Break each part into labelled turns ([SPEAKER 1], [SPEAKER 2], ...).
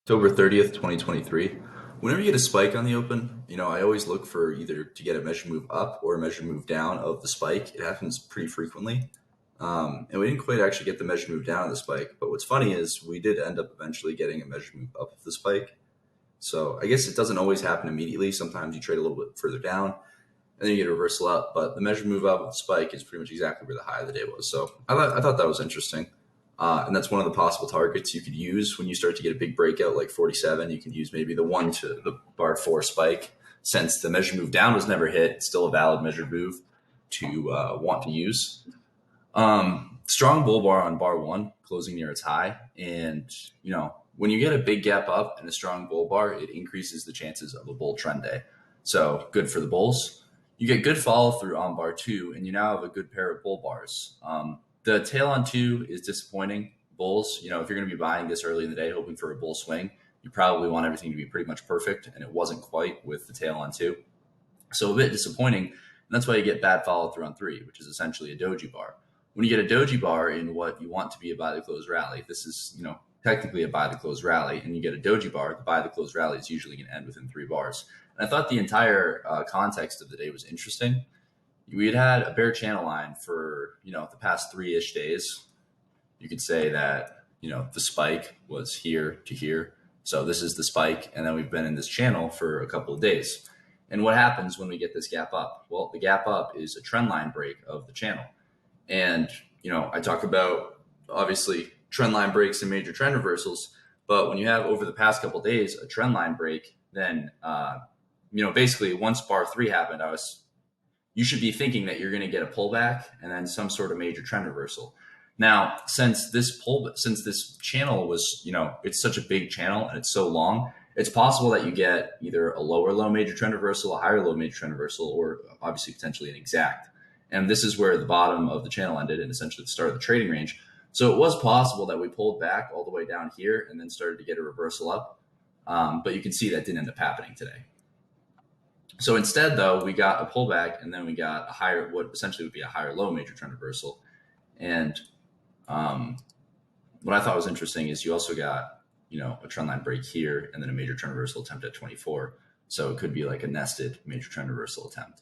[SPEAKER 1] October 30th, 2023. Whenever you get a spike on the open, I always look for either to get a measure move up or a measure move down of the spike. It happens pretty frequently. And we didn't quite actually get the measure move down of the spike. But what's funny is we did end up eventually getting a measure move up of the spike. So I guess it doesn't always happen immediately. Sometimes you trade a little bit further down and then you get a reversal up. But the measure move up of the spike is pretty much exactly where the high of the day was. So I thought that was interesting. And that's one of the possible targets you could use when you start to get a big breakout like 47. You can use maybe the 1 to the bar 4 spike. Since the measure move down was never hit, it's still a valid measured move to want to use. Strong bull bar on bar 1, closing near its high. And, when you get a big gap up and a strong bull bar, it increases the chances of a bull trend day. So good for the bulls. You get good follow through on bar 2, and you now have a good pair of bull bars. The tail on 2 is disappointing. Bulls, if you're going to be buying this early in the day, hoping for a bull swing, you probably want everything to be pretty much perfect, and it wasn't quite with the tail on 2. So a bit disappointing, and that's why you get bad follow through on 3, which is essentially a doji bar. When you get a doji bar in what you want to be a buy the close rally, this is, technically a buy the close rally, and you get a doji bar, the buy the close rally is usually going to end within 3 bars. And I thought the entire context of the day was interesting. We had a bear channel line for, the past 3-ish days. You could say that, the spike was here to here. So this is the spike. And then we've been in this channel for a couple of days. And what happens when we get this gap up? Well, the gap up is a trend line break of the channel. And, I talk about obviously trend line breaks and major trend reversals. But when you have over the past couple of days a trend line break, then, basically once bar 3 happened, you should be thinking that you're going to get a pullback and then some sort of major trend reversal. Now, since this channel was, it's such a big channel and it's so long, it's possible that you get either a lower low major trend reversal, a higher low major trend reversal, or obviously potentially an exact. And this is where the bottom of the channel ended and essentially the start of the trading range. So it was possible that we pulled back all the way down here and then started to get a reversal up. But you can see that didn't end up happening today. So instead, though, we got a pullback and then we got a higher, what essentially would be a higher low major trend reversal. And what I thought was interesting is you also got, a trend line break here and then a major trend reversal attempt at 24. So it could be like a nested major trend reversal attempt.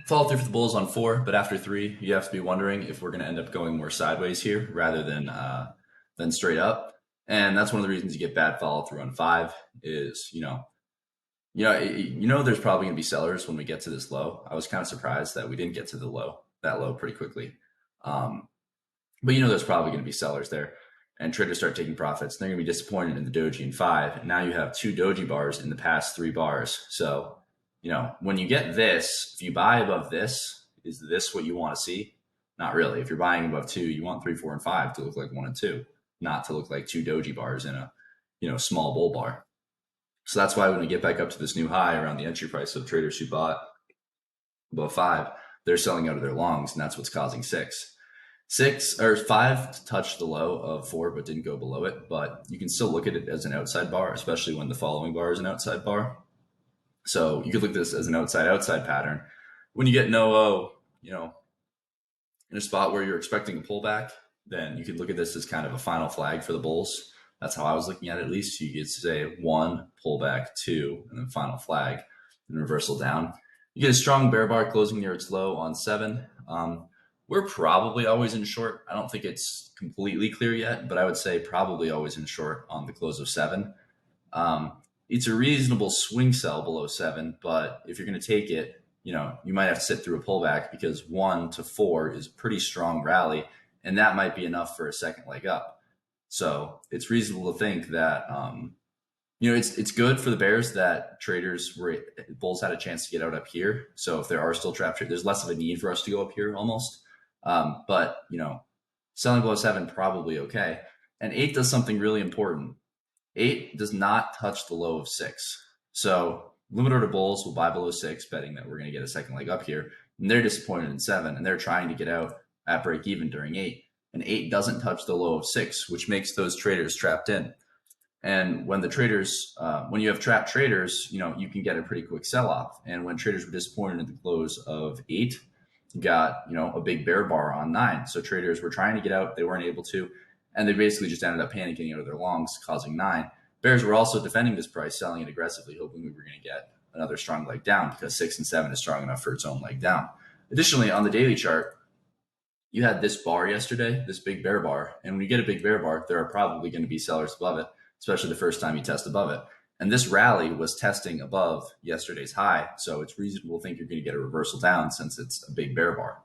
[SPEAKER 1] Follow through for the bulls on 4, but after 3, you have to be wondering if we're going to end up going more sideways here rather than straight up. And that's one of the reasons you get bad follow through on 5 is, there's probably going to be sellers when we get to this low. I was kind of surprised that we didn't get to that low pretty quickly. But there's probably going to be sellers there and traders start taking profits. They're going to be disappointed in the doji in 5. And now you have 2 doji bars in the past 3 bars. So, when you get this, if you buy above this, is this what you want to see? Not really. If you're buying above 2, you want 3, 4, and 5 to look like 1 and 2, not to look like 2 doji bars in a, small bull bar. So that's why when we get back up to this new high around the entry price of traders who bought above 5, they're selling out of their longs, and that's what's causing 6. 5 touched the low of 4, but didn't go below it. But you can still look at it as an outside bar, especially when the following bar is an outside bar. So you could look at this as an outside pattern. When you get no, in a spot where you're expecting a pullback, then you could look at this as kind of a final flag for the bulls. That's how I was looking at it, at least. You could say 1, pullback, 2, and then final flag, and reversal down. You get a strong bear bar closing near its low on 7. We're probably always in short. I don't think it's completely clear yet, but I would say probably always in short on the close of 7. It's a reasonable swing sell below 7, but if you're going to take it, you might have to sit through a pullback because 1 to 4 is a pretty strong rally, and that might be enough for a second leg up. So it's reasonable to think that, it's good for the bears that bulls had a chance to get out up here. So if there are still trap trades, there's less of a need for us to go up here almost. But, selling below 7, probably okay. And 8 does something really important. 8 does not touch the low of 6. So limit order bulls will buy below 6, betting that we're going to get a second leg up here. And they're disappointed in 7, and they're trying to get out at break even during 8. And 8 doesn't touch the low of 6, which makes those traders trapped in. And when when you have trapped traders, you can get a pretty quick sell off. And when traders were disappointed at the close of 8, you got, a big bear bar on 9. So traders were trying to get out. They weren't able to. and they basically just ended up panicking out of their longs, causing 9. Bears were also defending this price, selling it aggressively, hoping we were going to get another strong leg down because 6 and 7 is strong enough for its own leg down. Additionally, on the daily chart, you had this bar yesterday, this big bear bar. And when you get a big bear bar, there are probably going to be sellers above it, especially the first time you test above it. And this rally was testing above yesterday's high. So it's reasonable to think you're going to get a reversal down since it's a big bear bar.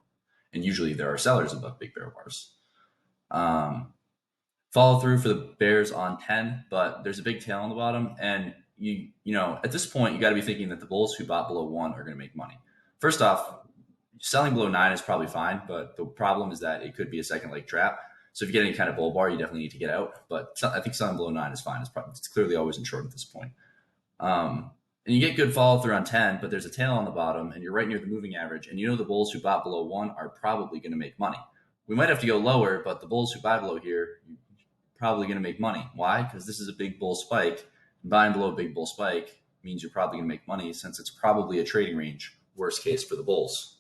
[SPEAKER 1] And usually there are sellers above big bear bars. Follow through for the bears on 10, but there's a big tail on the bottom. And you know, at this point, you got to be thinking that the bulls who bought below 1 are going to make money. First off, selling below 9 is probably fine, but the problem is that it could be a second leg trap. So if you get any kind of bull bar, you definitely need to get out. But I think selling below 9 is fine. It's clearly always in short at this point. And you get good follow through on 10, but there's a tail on the bottom, and you're right near the moving average. And you know the bulls who bought below 1 are probably going to make money. We might have to go lower, but the bulls who buy below here are probably going to make money. Why? Because this is a big bull spike. Buying below a big bull spike means you're probably going to make money since it's probably a trading range, worst case for the bulls.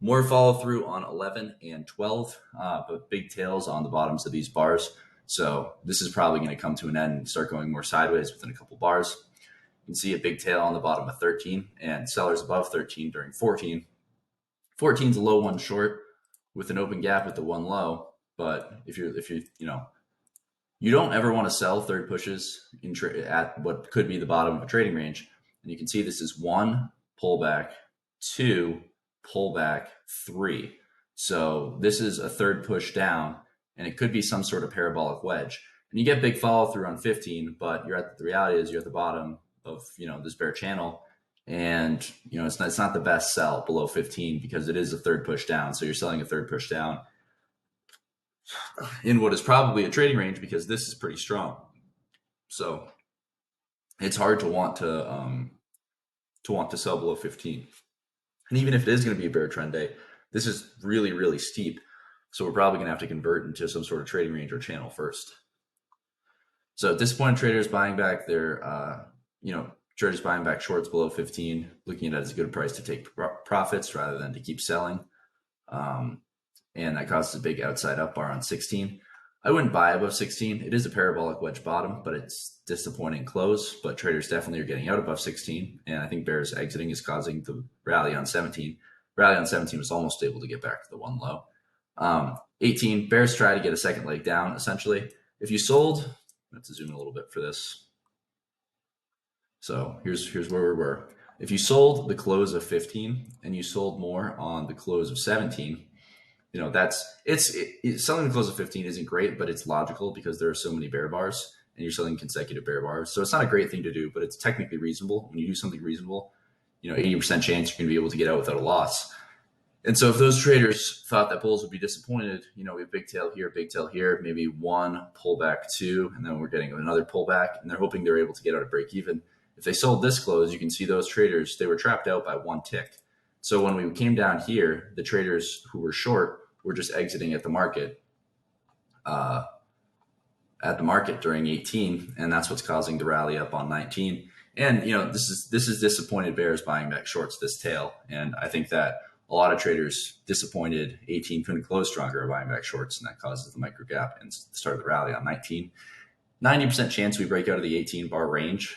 [SPEAKER 1] More follow through on 11 and 12, but big tails on the bottoms of these bars. So this is probably going to come to an end and start going more sideways within a couple bars. You can see a big tail on the bottom of 13 and sellers above 13 during 14. 14 is a low one short with an open gap with the one low. But if you you don't ever want to sell third pushes at what could be the bottom of a trading range. And you can see this is 1 pullback, 2 pullback, 3. So this is a third push down, and it could be some sort of parabolic wedge. And you get big follow through on 15, but the reality is you're at the bottom of this bear channel, and it's not the best sell below 15 because it is a third push down. So you're selling a third push down in what is probably a trading range because this is pretty strong. So it's hard to want to sell below 15. And even if it is going to be a bear trend day, this is really, really steep. So we're probably going to have to convert into some sort of trading range or channel first. So at this point, traders buying back their, traders buying back shorts below 15, looking at it as a good price to take profits rather than to keep selling. And that causes a big outside up bar on 16. I wouldn't buy above 16. It is a parabolic wedge bottom, but it's disappointing close. But traders definitely are getting out above 16. And I think bears exiting is causing the rally on 17. Rally on 17 was almost able to get back to the one low. 18, bears try to get a second leg down, essentially. If you sold, let's zoom in a little bit for this. So here's where we were. If you sold the close of 15 and you sold more on the close of 17, selling the close of 15 isn't great, but it's logical because there are so many bear bars and you're selling consecutive bear bars. So it's not a great thing to do, but it's technically reasonable. When you do something reasonable, 80% chance you're going to be able to get out without a loss. And so if those traders thought that bulls would be disappointed, we have big tail here, maybe 1 pullback, 2, and then we're getting another pullback, and they're hoping they're able to get out of break even. If they sold this close, you can see those traders, they were trapped out by 1 tick. So when we came down here, the traders who were short were just exiting at the market during 18, and that's what's causing the rally up on 19. And this is disappointed bears buying back shorts this tail, and I think that a lot of traders disappointed 18 couldn't close stronger or buying back shorts, and that causes the micro gap and the start of the rally on 19. 90% chance we break out of the 18 bar range.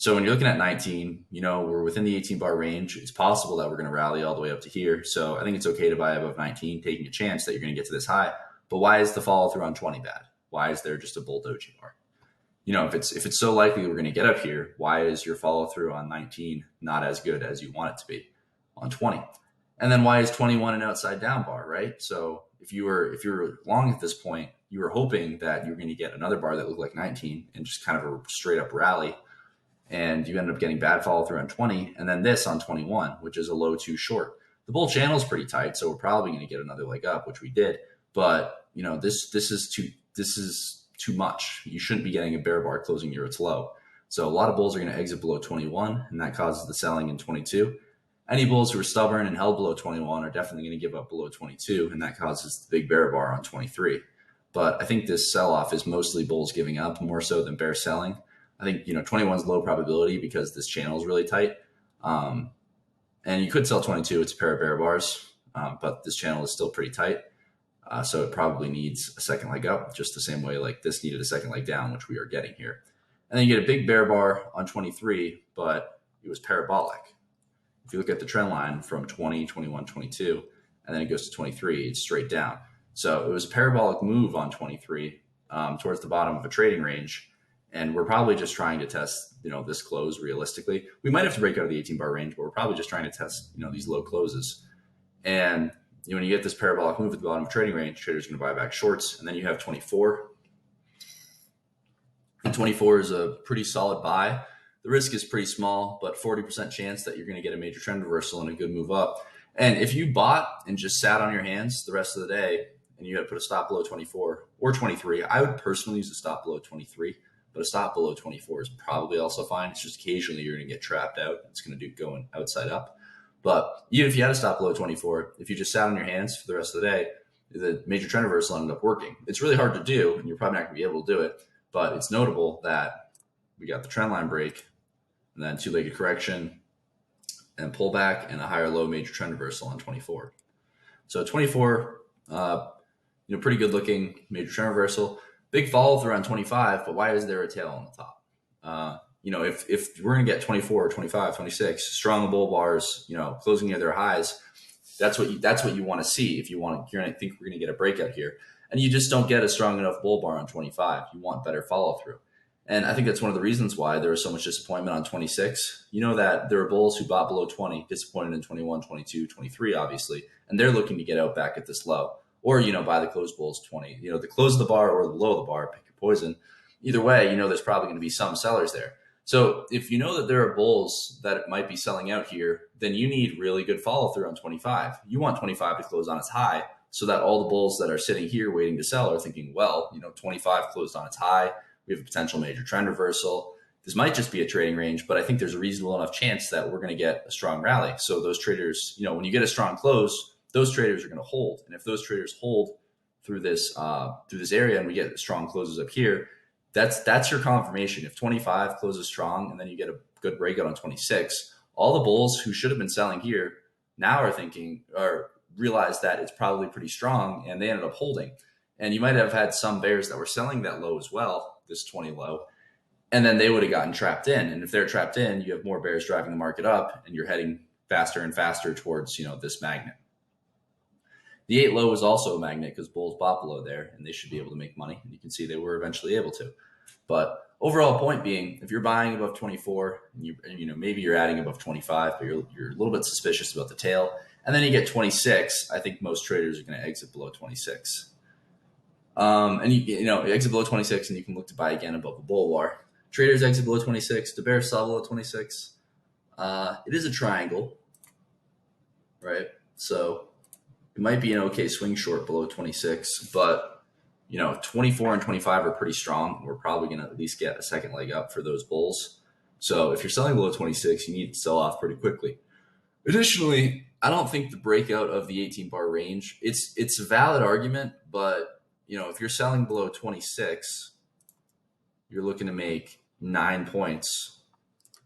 [SPEAKER 1] So when you're looking at 19, we're within the 18 bar range. It's possible that we're going to rally all the way up to here. So I think it's okay to buy above 19, taking a chance that you're going to get to this high. But why is the follow through on 20 bad? Why is there just a bull doji bar? If it's so likely we're going to get up here, why is your follow through on 19 not as good as you want it to be on 20? And then why is 21 an outside down bar, right? So if you were long at this point, you were hoping that you were going to get another bar that looked like 19 and just kind of a straight up rally. And you ended up getting bad follow through on 20, and then this on 21, which is a low 2 short. The bull channel is pretty tight, so we're probably going to get another leg up, which we did. But this is too much. You shouldn't be getting a bear bar closing near its low. So a lot of bulls are going to exit below 21, and that causes the selling in 22. Any bulls who are stubborn and held below 21 are definitely going to give up below 22, and that causes the big bear bar on 23. But I think this sell-off is mostly bulls giving up more so than bear selling. I think 21 is low probability because this channel is really tight, and you could sell 22. It's a pair of bear bars, but this channel is still pretty tight. So it probably needs a second leg up, just the same way like this needed a second leg down, which we are getting here. And then you get a big bear bar on 23, but it was parabolic. If you look at the trend line from 20, 21, 22, and then it goes to 23, it's straight down. So it was a parabolic move on 23 towards the bottom of a trading range. And we're probably just trying to test, this close realistically. We might have to break out of the 18 bar range, but we're probably just trying to test, these low closes. And when you get this parabolic move at the bottom of trading range, traders are going to buy back shorts. And then you have 24. And 24 is a pretty solid buy. The risk is pretty small, but 40% chance that you're going to get a major trend reversal and a good move up. And if you bought and just sat on your hands the rest of the day and you had to put a stop below 24 or 23, I would personally use a stop below 23, but a stop below 24 is probably also fine. It's just occasionally you're going to get trapped out. It's going to do going outside up. But even if you had a stop below 24, if you just sat on your hands for the rest of the day, the major trend reversal ended up working. It's really hard to do, and you're probably not going to be able to do it, but it's notable that we got the trend line break and then two-legged correction and pullback and a higher low major trend reversal on 24. So 24, pretty good looking major trend reversal. Big follow through on 25, but why is there a tail on the top? If we're going to get 24, 25, 26 strong bull bars, closing near their highs, that's what you want to see. If you're going to think we're going to get a breakout here, and you just don't get a strong enough bull bar on 25, you want better follow through. And I think that's one of the reasons why there was so much disappointment on 26. You know that there are bulls who bought below 20, disappointed in 21, 22, 23, obviously, and they're looking to get out back at this low. Or, buy the close bulls 20, the close of the bar or the low of the bar, pick your poison. Either way, there's probably going to be some sellers there. So if you know that there are bulls that might be selling out here, then you need really good follow through on 25. You want 25 to close on its high so that all the bulls that are sitting here waiting to sell are thinking, 25 closed on its high. We have a potential major trend reversal. This might just be a trading range, but I think there's a reasonable enough chance that we're going to get a strong rally. So those traders, when you get a strong close, those traders are going to hold. And if those traders hold through this area and we get strong closes up here, that's your confirmation. If 25 closes strong and then you get a good breakout on 26, all the bulls who should have been selling here now are thinking or realize that it's probably pretty strong, and they ended up holding. And you might have had some bears that were selling that low as well, this 20 low, and then they would have gotten trapped in. And if they're trapped in, you have more bears driving the market up, and you're heading faster and faster towards this magnet. The 8 low was also a magnet because bulls bought below there, and they should be able to make money. And you can see they were eventually able to. But overall point being, if you're buying above 24, and maybe you're adding above 25, but you're a little bit suspicious about the tail, and then you get 26, I think most traders are going to exit below 26. And you exit below 26, and you can look to buy again above the bull bar. Traders exit below 26. The bears sell below 26. It is a triangle, right? So it might be an okay swing short below 26, but 24 and 25 are pretty strong. We're probably going to at least get a second leg up for those bulls. So if you're selling below 26, you need to sell off pretty quickly. Additionally, I don't think the breakout of the 18 bar range, it's a valid argument, but if you're selling below 26, you're looking to make 9 points.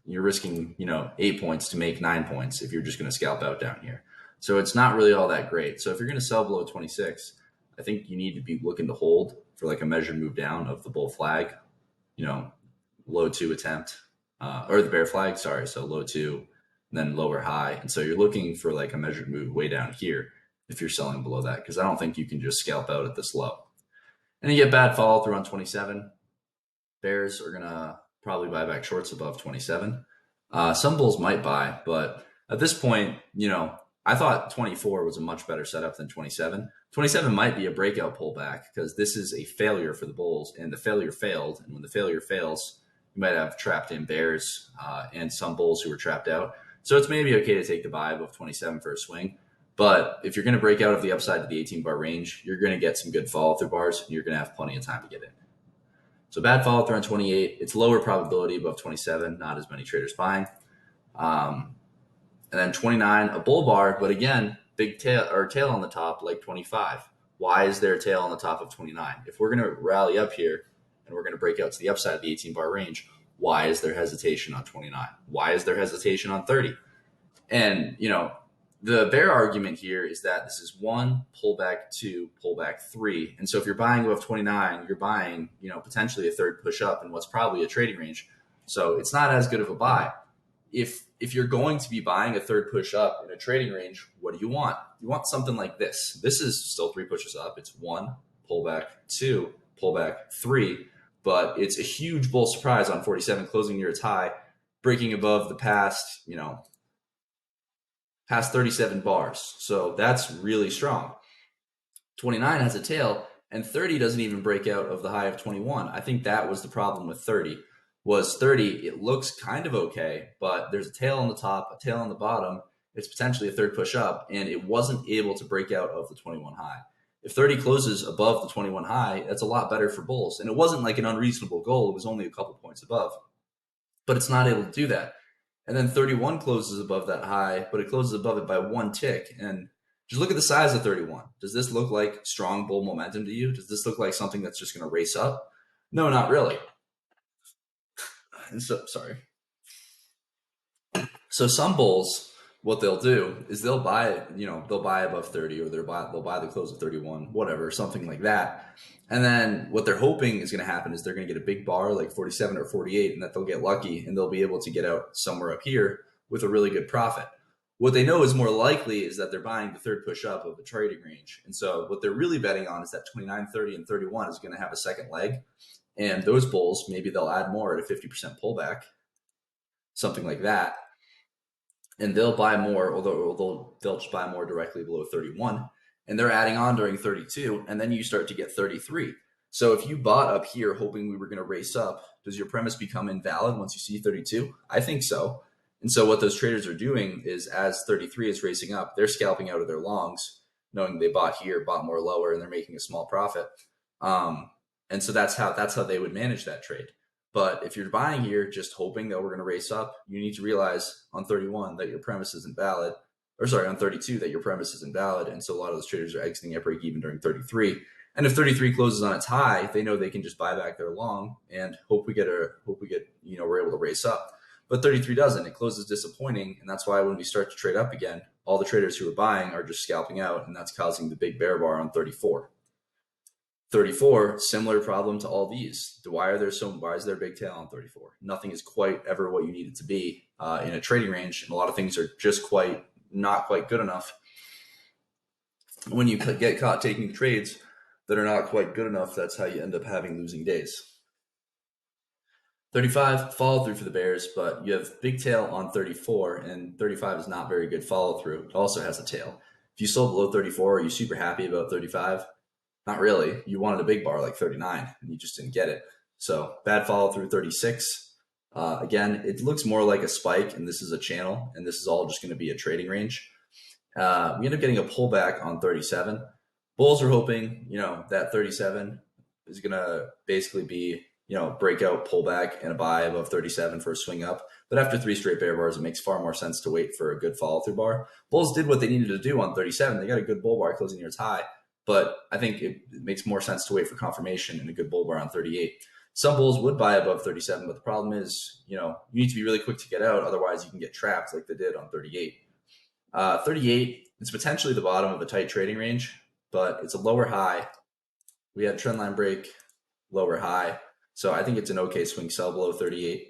[SPEAKER 1] You're risking, 8 points to make 9 points if you're just going to scalp out down here. So it's not really all that great. So if you're going to sell below 26, I think you need to be looking to hold for like a measured move down of the bull flag, low 2 attempt, or the bear flag, sorry. So low 2, and then lower high. And so you're looking for like a measured move way down here if you're selling below that, because I don't think you can just scalp out at this low. And you get bad follow through on 27. Bears are going to probably buy back shorts above 27. Some bulls might buy, but at this point, I thought 24 was a much better setup than 27. 27 might be a breakout pullback because this is a failure for the bulls, and the failure failed. And when the failure fails, you might have trapped in bears and some bulls who were trapped out. So it's maybe okay to take the buy above 27 for a swing. But if you're going to break out of the upside to the 18 bar range, you're going to get some good follow through bars, and you're going to have plenty of time to get in. So bad follow through on 28. It's lower probability above 27. Not as many traders buying. And then 29, a bull bar, but again, big tail or tail on the top like 25. Why is there a tail on the top of 29? If we're going to rally up here and we're going to break out to the upside of the 18 bar range, why is there hesitation on 29? Why is there hesitation on 30? And, The bear argument here is that this is one, pullback two, pullback three. And so if you're buying above 29, you're buying, potentially a third push up in what's probably a trading range. So it's not as good of a buy. If you're going to be buying a third push up in a trading range, what do you want? You want something like this. This is still three pushes up. It's one, pullback, two, pullback, three. But it's a huge bull surprise on 47, closing near its high, breaking above the past 37 bars. So that's really strong. 29 has a tail, and 30 doesn't even break out of the high of 21. I think that was the problem with 30. Was 30, it looks kind of okay, but there's a tail on the top, a tail on the bottom. It's potentially a third push up, and it wasn't able to break out of the 21 high. If 30 closes above the 21 high, that's a lot better for bulls. And it wasn't like an unreasonable goal. It was only a couple points above. But it's not able to do that. And then 31 closes above that high, but it closes above it by one tick. And just look at the size of 31. Does this look like strong bull momentum to you? Does this look like something that's just going to race up? No, not really. And so, sorry. So some bulls, what they'll do is they'll buy above 30, or they'll buy the close of 31, whatever, something like that. And then what they're hoping is going to happen is they're going to get a big bar like 47 or 48, and that they'll get lucky and they'll be able to get out somewhere up here with a really good profit. What they know is more likely is that they're buying the third push up of the trading range. And so what they're really betting on is that 29, 30, and 31 is going to have a second leg. And those bulls, maybe they'll add more at a 50% pullback, something like that. And they'll buy more, although they'll just buy more directly below 31. And they're adding on during 32. And then you start to get 33. So if you bought up here hoping we were going to race up, does your premise become invalid once you see 32? I think so. And so what those traders are doing is, as 33 is racing up, they're scalping out of their longs, knowing they bought here, bought more lower, and they're making a small profit. And so that's how they would manage that trade. But if you're buying here just hoping that we're going to race up, you need to realize on 31 that your premise isn't valid, or sorry, on 32 that your premise isn't valid. And so a lot of those traders are exiting at break even during 33. And if 33 closes on its high, they know they can just buy back their long and hope we get we're able to race up. But 33 doesn't. It closes disappointing, and that's why when we start to trade up again, all the traders who are buying are just scalping out, and that's causing the big bear bar on 34. 34, similar problem to all these. Why is there a big tail on 34? Nothing is quite ever what you need it to be in a trading range, and a lot of things are just not quite good enough. When you get caught taking trades that are not quite good enough, that's how you end up having losing days. 35, follow through for the Bears, but you have big tail on 34, and 35 is not very good follow through. It also has a tail. If you sold below 34, are you super happy about 35? Not really. You wanted a big bar like 39, and you just didn't get it. So bad follow through 36. Again, it looks more like a spike, and this is a channel, and this is all just going to be a trading range. We end up getting a pullback on 37. Bulls are hoping, that 37 is going to basically be, breakout, pullback, and a buy above 37 for a swing up. But after 3 straight bear bars, it makes far more sense to wait for a good follow through bar. Bulls did what they needed to do on 37. They got a good bull bar closing near its high. But I think it makes more sense to wait for confirmation and a good bull bar on 38. Some bulls would buy above 37, but the problem is, you need to be really quick to get out. Otherwise, you can get trapped like they did on 38. 38, it's potentially the bottom of a tight trading range, but it's a lower high. We had trendline break, lower high. So I think it's an okay swing sell below 38,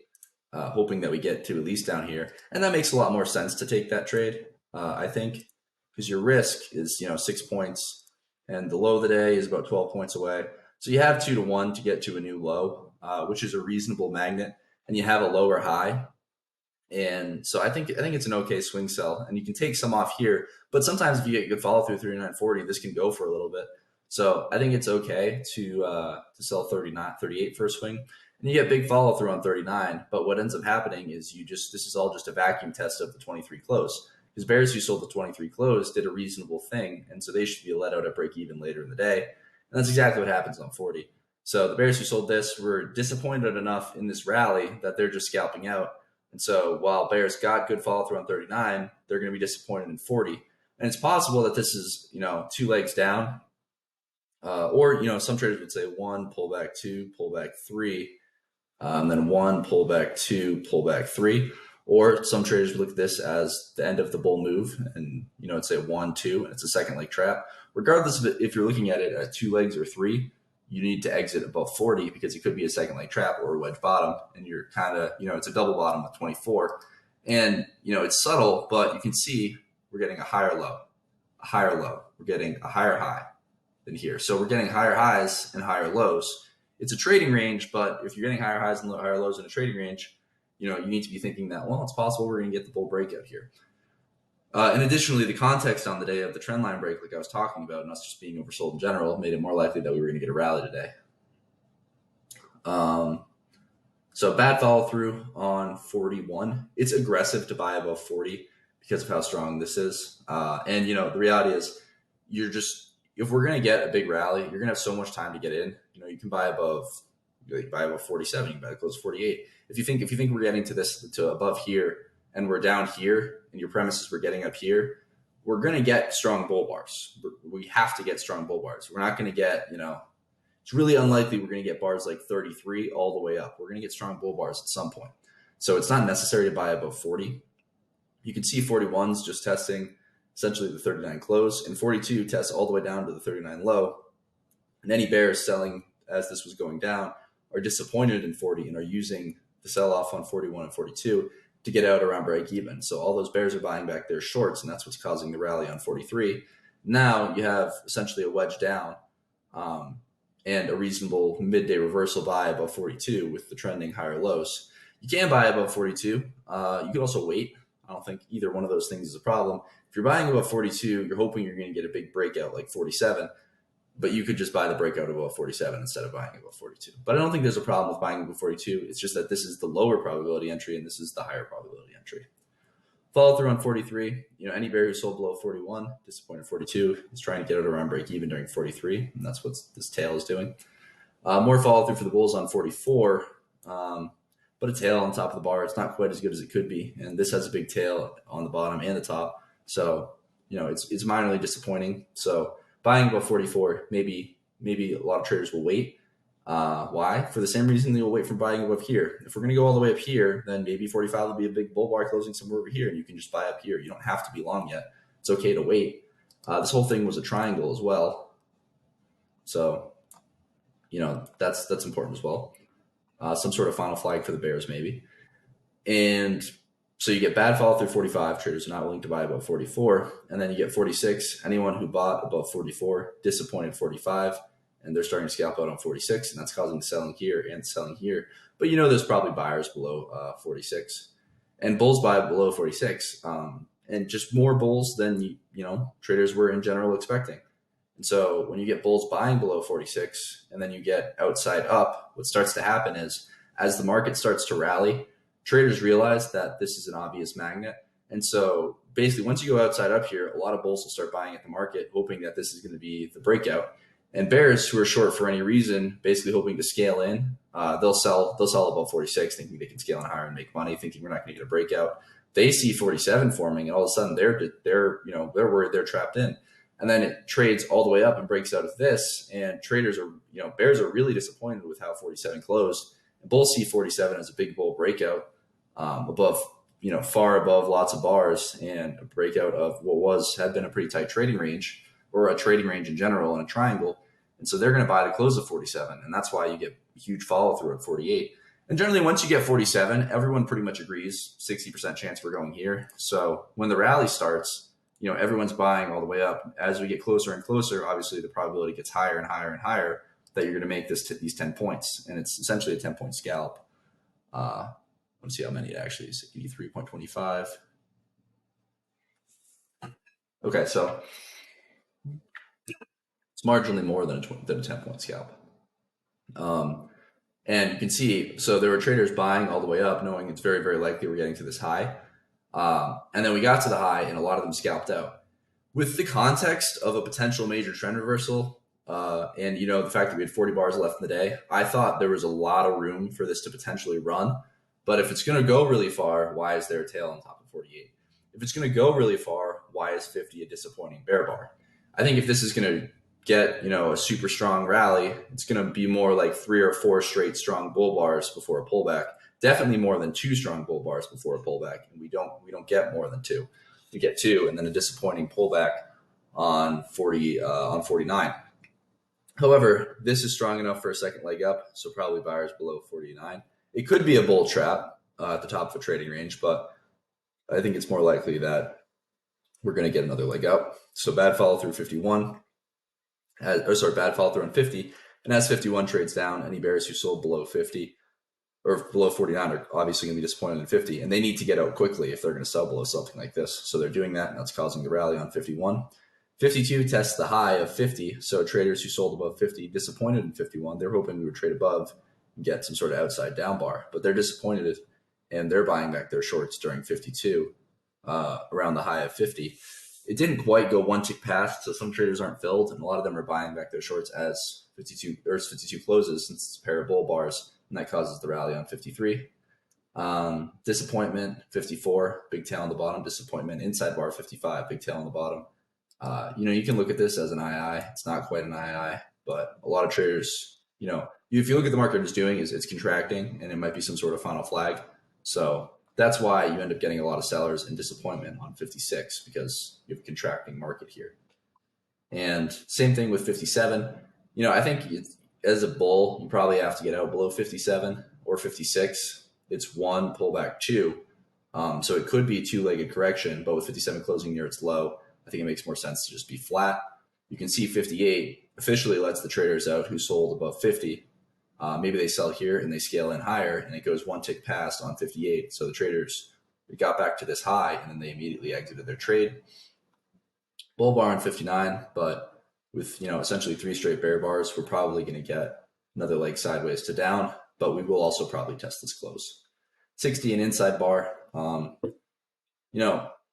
[SPEAKER 1] hoping that we get to at least down here. And that makes a lot more sense to take that trade, I think, because your risk is, 6 points. And the low of the day is about 12 points away. So you have 2 to 1 to get to a new low, which is a reasonable magnet, and you have a lower high. And so I think it's an okay swing sell, and you can take some off here. But sometimes if you get good follow through 39.40, this can go for a little bit. So I think it's okay to sell 38 for a swing, and you get big follow through on 39. But what ends up happening is this is all just a vacuum test of the 23 close. Because bears who sold the 23 close did a reasonable thing, and so they should be let out at break even later in the day. And that's exactly what happens on 40. So the bears who sold this were disappointed enough in this rally that they're just scalping out. And so while bears got good follow through on 39, they're going to be disappointed in 40. And it's possible that this is, 2 legs down, or some traders would say 1, pullback 2, pullback 3, then 1, pullback 2, pullback 3. Or some traders would look at this as the end of the bull move, and it's a 1, 2, and it's a second leg trap. Regardless of if you're looking at it at 2 legs or 3, you need to exit above 40 because it could be a second leg trap or a wedge bottom, and you're kind of it's a double bottom with 24, and it's subtle, but you can see we're getting a higher low, a higher low. We're getting a higher high than here, so we're getting higher highs and higher lows. It's a trading range, but if you're getting higher highs and higher lows in a trading range, you need to be thinking that, well, it's possible we're going to get the bull breakout here. And additionally, the context on the day of the trend line break, like I was talking about, and us just being oversold in general, made it more likely that we were going to get a rally today. So bad follow through on 41. It's aggressive to buy above 40 because of how strong this is. And the reality is, if we're going to get a big rally, you're going to have so much time to get in. You can buy above 47, you can buy close to 48. If you think we're getting to above here and we're down here, and your premise is we're getting up here, we're going to get strong bull bars. We have to get strong bull bars. We're not going to get, it's really unlikely we're going to get bars like 33 all the way up. We're going to get strong bull bars at some point. So it's not necessary to buy above 40. You can see 41's just testing essentially the 39 close, and 42 tests all the way down to the 39 low. And any bears selling as this was going down are disappointed in 40 and are using the sell-off on 41 and 42 to get out around break even. So all those bears are buying back their shorts, and that's what's causing the rally on 43. Now you have essentially a wedge down and a reasonable midday reversal buy above 42 with the trending higher lows. You can buy above 42. You could also wait. I don't think either one of those things is a problem. If you're buying above 42, you're hoping you're going to get a big breakout like 47, but you could just buy the breakout above 47 instead of buying above 42. But I don't think there's a problem with buying above 42. It's just that this is the lower probability entry and this is the higher probability entry. Follow through on 43. Any bear who sold below 41, disappointed 42, is trying to get out around break even during 43, and that's what this tail is doing. More follow through for the bulls on 44, but a tail on top of the bar. It's not quite as good as it could be, and this has a big tail on the bottom and the top. So it's minorly disappointing. So buying above 44, maybe a lot of traders will wait. Why? For the same reason they will wait for buying above here. If we're going to go all the way up here, then maybe 45 will be a big bull bar closing somewhere over here, and you can just buy up here. You don't have to be long yet. It's okay to wait. This whole thing was a triangle as well. So, that's important as well. Some sort of final flag for the bears maybe. And so you get bad follow through 45. Traders are not willing to buy above 44. And then you get 46. Anyone who bought above 44, disappointed 45. And they're starting to scalp out on 46. And that's causing the selling here and selling here. But there's probably buyers below 46. And bulls buy below 46. And just more bulls than, traders were in general expecting. And so when you get bulls buying below 46 and then you get outside up, what starts to happen is as the market starts to rally, traders realize that this is an obvious magnet. And so basically once you go outside up here, a lot of bulls will start buying at the market, hoping that this is going to be the breakout. And bears who are short for any reason, basically hoping to scale in, they'll sell above 46, thinking they can scale in higher and make money, thinking we're not going to get a breakout. They see 47 forming, and all of a sudden they're worried they're trapped in. And then it trades all the way up and breaks out of this. And traders are, bears are really disappointed with how 47 closed. And bulls see 47 as a big bull breakout above, far above lots of bars, and a breakout of what had been a pretty tight trading range, or a trading range in general in a triangle. And so they're going to buy the close of 47. And that's why you get huge follow through at 48. And generally, once you get 47, everyone pretty much agrees 60% chance we're going here. So when the rally starts, everyone's buying all the way up. As we get closer and closer, obviously the probability gets higher and higher and higher that you're going to make these 10 points. And it's essentially a 10-point scalp. Let's see how many it actually is. 83.25. Okay, so it's marginally more than a 10-point scalp. And you can see, so there were traders buying all the way up, knowing it's very, very likely we're getting to this high. And then we got to the high, and a lot of them scalped out. With the context of a potential major trend reversal, and the fact that we had 40 bars left in the day, I thought there was a lot of room for this to potentially run. But if it's going to go really far, why is there a tail on top of 48? If it's going to go really far, why is 50 a disappointing bear bar? I think if this is going to get, a super strong rally, it's going to be more like 3 or 4 straight strong bull bars before a pullback. definitely more than 2 strong bull bars before a pullback, and we don't get more than 2. We get 2, and then a disappointing pullback on 49. However, this is strong enough for a second leg up, so probably buyers below 49. It could be a bull trap at the top of a trading range, but I think it's more likely that we're going to get another leg up. So bad follow through 51, bad follow through on 50, and as 51 trades down, any bears who sold below 50 or below 49 are obviously going to be disappointed in 50, and they need to get out quickly if they're going to sell below something like this. So they're doing that, and that's causing the rally on 51. 52 tests the high of 50, so traders who sold above 50 disappointed in 51. They're hoping we would trade above and get some sort of outside down bar, but they're disappointed, and they're buying back their shorts during 52 around the high of 50. It didn't quite go one tick past, so some traders aren't filled, and a lot of them are buying back their shorts as 52 closes, since it's a pair of bull bars, and that causes the rally on 53. Disappointment 54, big tail on the bottom. Disappointment inside bar 55, big tail on the bottom. You can look at this as an II. It's not quite an II, but a lot of traders, if you look at the market it's doing is it's contracting, and it might be some sort of final flag. So that's why you end up getting a lot of sellers and disappointment on 56, because you have a contracting market here. And same thing with 57. I think as a bull, you probably have to get out below 57 or 56. It's 1 pullback 2. So it could be a 2-legged correction, but with 57 closing near its low, I think it makes more sense to just be flat. You can see 58 officially lets the traders out who sold above 50. Maybe they sell here and they scale in higher, and it goes 1 tick past on 58. So the traders got back to this high, and then they immediately exited their trade. Bull bar on 59, but with essentially 3 straight bear bars, we're probably going to get another leg sideways to down, but we will also probably test this close. 60 an inside bar.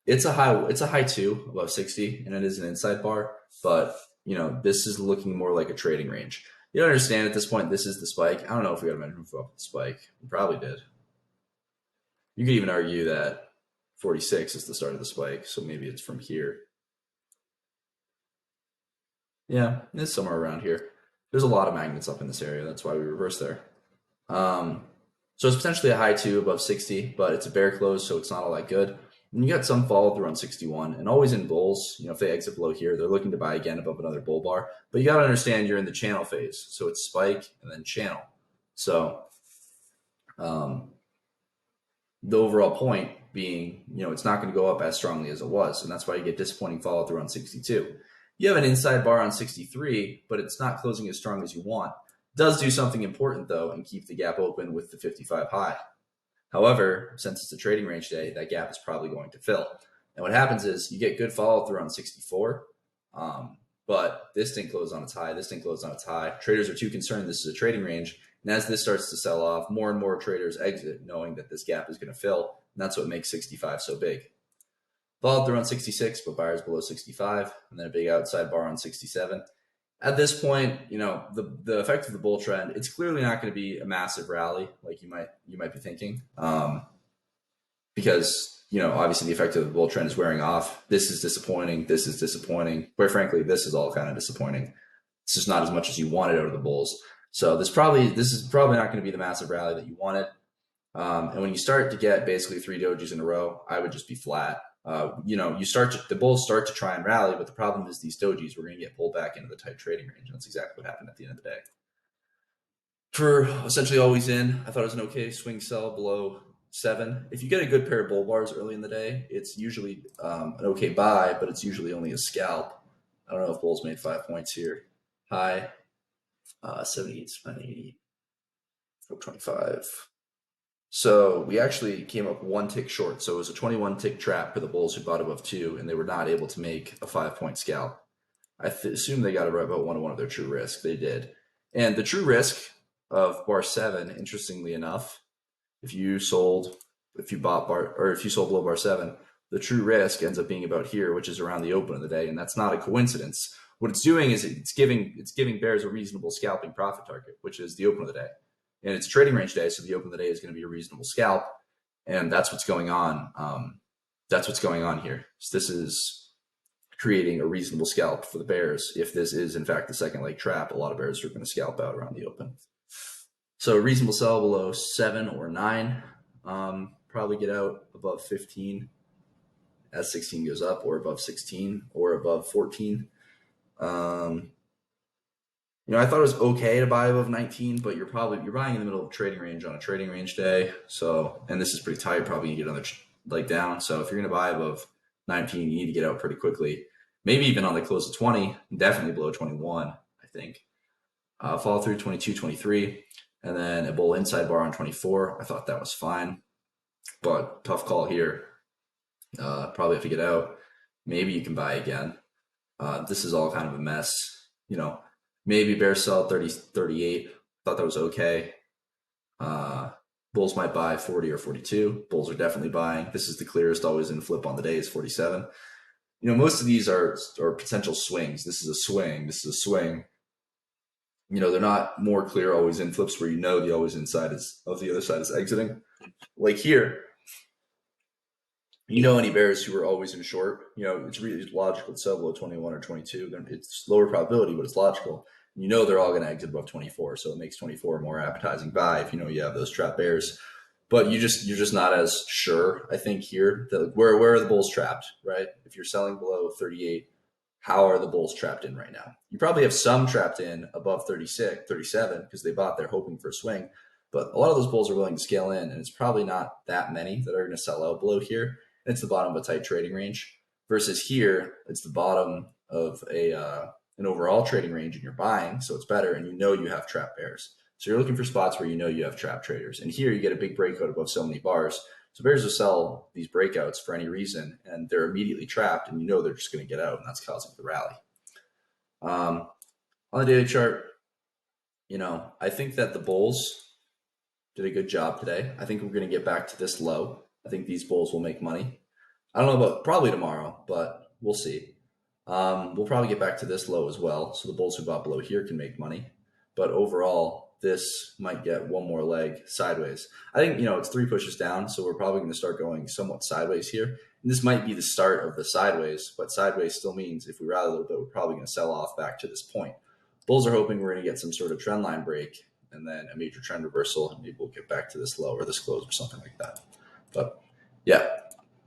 [SPEAKER 1] It's a high 2 above 60, and it is an inside bar, but this is looking more like a trading range. You don't understand at this point, this is the spike. I don't know if we got a measurement for the spike. We probably did. You could even argue that 46 is the start of the spike, so maybe it's from here. Yeah, it's somewhere around here. There's a lot of magnets up in this area. That's why we reversed there. So it's potentially a high 2 above 60, but it's a bear close, so it's not all that good. And you got some follow through on 61, and always in bulls, if they exit below here, they're looking to buy again above another bull bar. But you got to understand you're in the channel phase. So it's spike and then channel. So the overall point being, it's not going to go up as strongly as it was. And that's why you get disappointing follow through on 62. You have an inside bar on 63, but it's not closing as strong as you want. It does do something important, though, and keep the gap open with the 55 high. However, since it's a trading range day, that gap is probably going to fill. And what happens is you get good follow through on 64, but this didn't close on its high. This didn't close on its high. Traders are too concerned this is a trading range. And as this starts to sell off, more and more traders exit knowing that this gap is going to fill. And that's what makes 65 so big. Follow through on 66, but buyers below 65, and then a big outside bar on 67. At this point, the effect of the bull trend, it's clearly not going to be a massive rally like you might be thinking, because obviously the effect of the bull trend is wearing off. This is disappointing. This is disappointing. Quite frankly, this is all kind of disappointing. It's just not as much as you wanted out of the bulls. So this is probably not going to be the massive rally that you wanted. And when you start to get basically 3 dojis in a row, I would just be flat. The bulls start to try and rally, but the problem is these dojis, we're going to get pulled back into the tight trading range. And that's exactly what happened at the end of the day. For essentially always in, I thought it was an okay swing sell below 7. If you get a good pair of bull bars early in the day, it's usually an okay buy, but it's usually only a scalp. I don't know if bulls made 5 points here. High, 78, 80, 25. So we actually came up 1 tick short. So it was a 21 tick trap for the bulls who bought above 2, and they were not able to make a 5-point scalp. I assume they got about 1 to 1 of their true risk. They did. And the true risk of bar 7, interestingly enough, if you sold below bar 7, the true risk ends up being about here, which is around the open of the day, and that's not a coincidence. What it's doing is it's giving bears a reasonable scalping profit target, which is the open of the day. And it's trading range day, so the open of the day is going to be a reasonable scalp, and that's what's going on. That's what's going on here. So this is creating a reasonable scalp for the bears. If this is in fact the second leg trap, a lot of bears are going to scalp out around the open. So reasonable sell below 7 or 9. Probably get out above 15 as 16 goes up, or above 16 or above 14. Um, I thought it was okay to buy above 19, but you're buying in the middle of trading range on a trading range day. So, and this is pretty tight. Probably gonna get another leg down. So if you're gonna buy above 19, you need to get out pretty quickly. Maybe even on the close of 20, definitely below 21. I think follow through 22, 23, and then a bull inside bar on 24. I thought that was fine, but tough call here. Probably have to get out. Maybe you can buy again. This is all kind of a mess. Maybe bear sell 30, 38. Thought that was okay. Bulls might buy 40 or 42. Bulls are definitely buying. This is the clearest always in flip on the day is 47. Most of these are potential swings. This is a swing. This is a swing. They're not more clear always in flips where the always inside of the other side is exiting. Like here, any bears who are always in short, it's really logical to sell below 21 or 22. It's lower probability, but it's logical. They're all going to exit above 24, so it makes 24 a more appetizing buy if you have those trap bears. But you're just not as sure, I think, here that where are the bulls trapped, right? If you're selling below 38, how are the bulls trapped in right now? You probably have some trapped in above 36, 37 because they bought there hoping for a swing. But a lot of those bulls are willing to scale in, and it's probably not that many that are going to sell out below here. It's the bottom of a tight trading range. Versus here, it's the bottom of an overall trading range, and you're buying, so it's better, and you have trap bears. So you're looking for spots where you have trap traders. And here you get a big breakout above so many bars. So bears will sell these breakouts for any reason, and they're immediately trapped, and they're just going to get out, and that's causing the rally. On the daily chart, I think that the bulls did a good job today. I think we're going to get back to this low. I think these bulls will make money. I don't know about probably tomorrow, but we'll see. We'll probably get back to this low as well. So the bulls who bought below here can make money. But overall, this might get one more leg sideways. I think, it's 3 pushes down. So we're probably going to start going somewhat sideways here. And this might be the start of the sideways, but sideways still means if we rally a little bit, we're probably going to sell off back to this point. Bulls are hoping we're going to get some sort of trend line break and then a major trend reversal, and maybe we'll get back to this low or this close or something like that. But yeah,